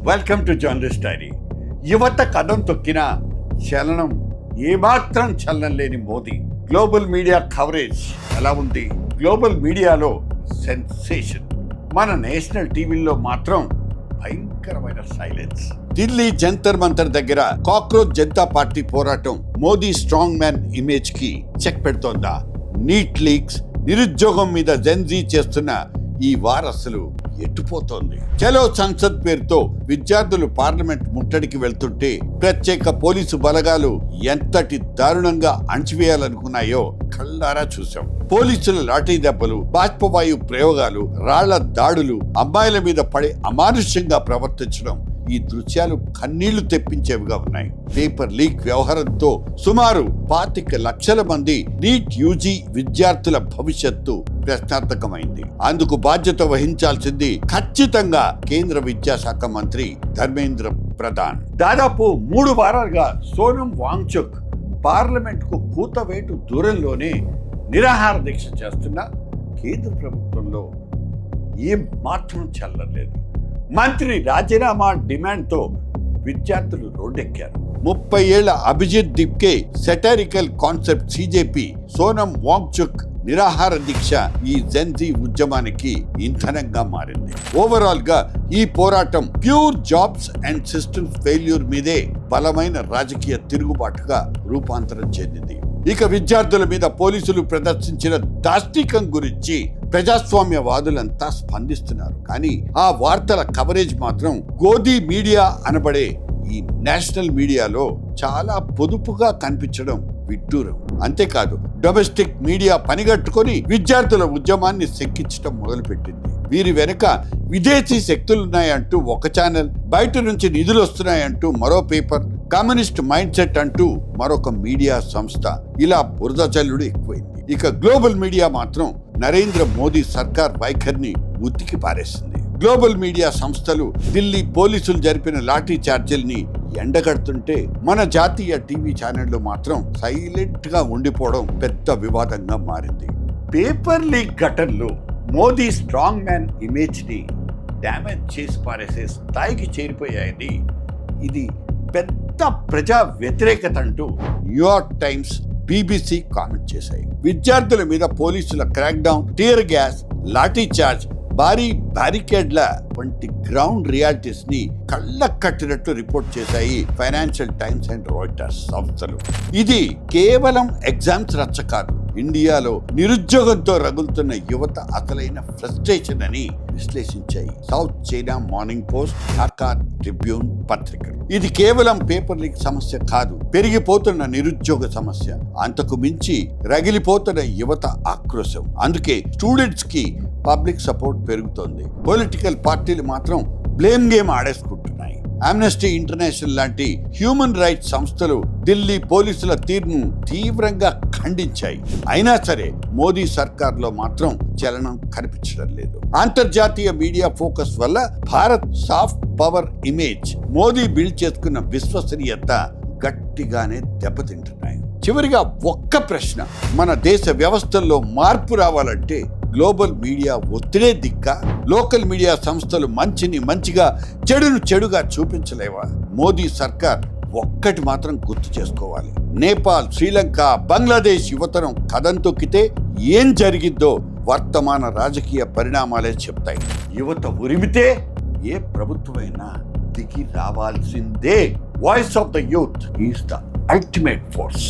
Welcome to journalist dairy. యువత కథం తొక్కిన చలనం ఏమాత్రం చలనం లేని మోదీ. గ్లోబల్ మీడియా కవరేజ్ ఎలా ఉంది? గ్లోబల్ మీడియాలో సెన్సేషన్. మన నేషనల్ టీవీలో మాత్రం భయంకరమైన సైలెన్స్. ఢిల్లీ జంతర్ మంతర్ దగ్గర కాక్రోచ్ జనతా పార్టీ పోరాటం మోదీ స్ట్రాంగ్ మ్యాన్ ఇమేజ్ కి చెక్ పెడుతోందా? నీట్ లీక్స్, నిరుద్యోగం మీద జెన్జీ చేస్తున్న ఈ వారసులు ఎట్టుపోతోంది. చలో సంసద్ పేరుతో విద్యార్థులు పార్లమెంట్ ముట్టడికి వెళ్తుంటే ప్రత్యేక పోలీసు బలగాలు ఎంతటి దారుణంగా అణచివేయాలనుకున్నాయో కళ్ళారా చూశాం. పోలీసుల లాఠీ దెబ్బలు, బాష్పవాయు ప్రయోగాలు, రాళ్ల దాడులు, అమ్మాయిల మీద పడి అమానుష్యంగా ప్రవర్తించడం, ఈ దృశ్యాలు కన్నీళ్లు తెప్పించేవిగా ఉన్నాయి. పేపర్ లీక్ వ్యవహారంతో సుమారు 25 లక్షల మంది నీట్ యూజీ విద్యార్థుల భవిష్యత్తు ప్రశ్నార్థకమైంది. అందుకు బాధ్యత వహించాల్సింది ఖచ్చితంగా కేంద్ర విద్యాశాఖ మంత్రి ధర్మేంద్ర ప్రధాన్. దాదాపు 3 వారాలుగా సోనం వాంగ్చుక్ పార్లమెంట్ కు కూతవేటు దూరంలోనే నిరాహార దీక్ష చేస్తున్న కేంద్ర ప్రభుత్వంలో ఏం మాత్రం చల్లలేదు. మంత్రి రాజీనామా డిమాండ్తో విద్యార్థులు రోడ్డెక్కారు. 30 ఏళ్ల అభిజిత్ దిప్కే సెటారికల్ కాన్సెప్ట్ సిజేపీ సోనం వాంగ్చుక్ నిరాహార దీక్ష ఈ జెన్జీ ఉద్యమానికి ఇంధనంగా మారింది. ఓవరాల్ గా ఈ పోరాటం pure jobs and systems failure మీదే బలమైన రాజకీయ తిరుగుబాటుగా రూపాంతరం చెందింది. ఇక విద్యార్థుల మీద పోలీసులు ప్రదర్శించిన దాష్టికం గురించి ప్రజాస్వామ్యవాదులంతా స్పందిస్తున్నారు. కానీ ఆ వార్తల కవరేజ్ మాత్రం గోధీ మీడియా అనబడే ఈ నేషనల్ మీడియాలో చాలా పొదుపుగా కనిపించడం విడ్డూరం. అంతేకాదు, డొమెస్టిక్ మీడియా పనిగట్టుకొని విద్యార్థుల ఉద్యమాన్ని శంకించడం మొదలుపెట్టింది. వీరి వెనుక విదేశీ శక్తులున్నాయంటూ ఒక ఛానల్, బయట నుంచి నిధులు వస్తున్నాయంటూ మరో పేపర్, కమ్యూనిస్ట్ మైండ్ సెట్ అంటూ మరొక మీడియా సంస్థ, ఇలా బురద జల్లుడు ఎక్కువైంది. ఇక గ్లోబల్ మీడియా మాత్రం నరేంద్ర మోదీ సర్కార్ వైఖరిని ఉతికి పారేసింది. గ్లోబల్ మీడియా సంస్థలు ఢిల్లీ పోలీసులు జరిపిన లాఠీ చార్జీల్ని ఎండగడుతుంటే మన జాతీయ టీవీ ఛానళ్లు మాత్రం సైలెంట్ గా ఉండిపోవడం పెద్ద వివాదంగా మారింది. పేపర్ లీక్ ఘటనలు మోదీ స్ట్రాంగ్ మ్యాన్ ఇమేజ్ ని డ్యామేజ్ చేసి పారేసే స్థాయికి చేరిపోయాయని, ఇది పెద్ద ప్రజా వ్యతిరేకత అంటూ న్యూయార్క్ టైమ్స్, BBC కామెంట్ చేశాయి. విద్యార్థుల మీద పోలీసుల crackdown, tear gas, lathi charge, భారీ బ్యారికేడ్ల వంటి గ్రౌండ్ రియాలిటీస్ ని కళ్ళ కట్టినట్టు రిపోర్ట్ చేశాయి ఫైనాన్షియల్ టైమ్స్ అండ్ రాయిటర్స్ సంస్థలు. ఇది కేవలం ఎగ్జామ్స్ రచ్చ కాదు, ఇండియాలో నిరుద్యోగంతో రగులుతున్న యువత అసలైన ఫ్రస్ట్రేషన్ అని విశ్లేషించాయి South China Morning Post, Dhaka Tribune పత్రికలు. ఇది కేవలం పేపర్ లీక్ సమస్య కాదు, పెరిగిపోతున్న నిరుద్యోగ సమస్య, అంతకు మించి రగిలిపోతున్న యువత ఆక్రోశం. అందుకే స్టూడెంట్స్ కి పబ్లిక్ సపోర్ట్ పెరుగుతోంది. పొలిటికల్ పార్టీలు మాత్రం బ్లేమ్ గేమ్ ఆడేసుకుంటున్నాయి. ఆమ్నెస్టీ ఇంటర్నేషనల్ లాంటి హ్యూమన్ రైట్స్ సంస్థలు ఢిల్లీ పోలీసుల తీరును తీవ్రంగా ఖండించాయి. అయినా సరే మోదీ సర్కార్లో మాత్రం చలనం కనిపించడం లేదు. అంతర్జాతీయ మీడియా ఫోకస్ వల్ల Bharat soft power image, Modi build చేసుకున్న విశ్వసనీయత గట్టిగానే దెబ్బతింటున్నాయి. చివరిగా ఒక్క ప్రశ్న, మన దేశ వ్యవస్థల్లో మార్పు రావాలంటే గ్లోబల్ మీడియా ఒత్తిడే దిక్క? లోకల్ మీడియా సంస్థలు మంచిని మంచిగా, చెడును చెడుగా చూపించలేవా? మోదీ సర్కార్ ఒక్కటి మాత్రం గుర్తు చేసుకోవాలి, నేపాల్, శ్రీలంక, బంగ్లాదేశ్ యువతరం కథం తొక్కితే ఏం జరిగిద్దో వర్తమాన రాజకీయ పరిణామాలే చెప్తాయి. యువత ఉరిమితే ఏ ప్రభుత్వమైనా దిగి రావాల్సిందే. Voice of the youth is the ultimate force.